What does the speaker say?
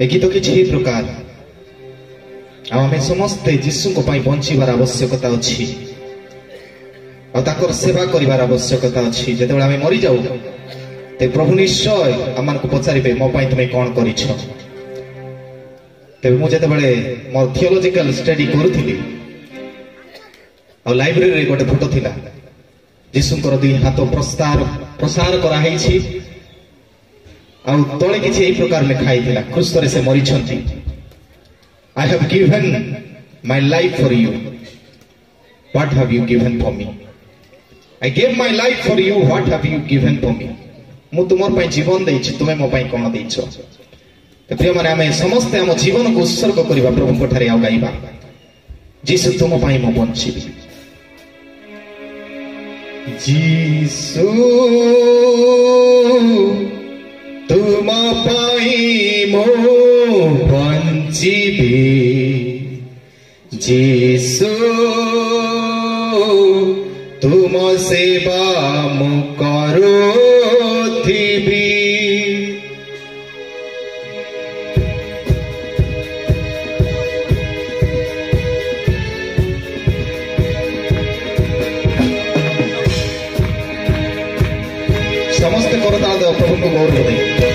ए गीत किसी प्रकार आम समस्ते जीशु को बंचार आवश्यकता अच्छी और सेवा कर आवश्यकता अच्छी। जो आम मरी जाऊ तो प्रभु निश्चय आम को पचारे मो तुम्हें कौन कर मुझे मोर थियोलॉजिकल स्टडी करूली और लाइब्रेरी गोटे फोटो थिला जीशुंकर दुई हाथ प्रसार कराई तले किसी यही प्रकार लिखाई क्रूस से मरी I have given my life for you. What have you given for me? I gave my life for you. What have you given for me? मु तुमर पई जीवन देछि तुमे मो पई कोन देछो। तो प्रिय माने आमे समस्त हम जीवन को उत्सर्ग करिबा प्रभु को ठारे आ गाइबा जीसु तुम पई मो बंचिबी जीसु तुम पई मो बंचिबी जीसु तुम सेवा मु करूथिबी। समस्त करताल प्रभु को गौरव दे।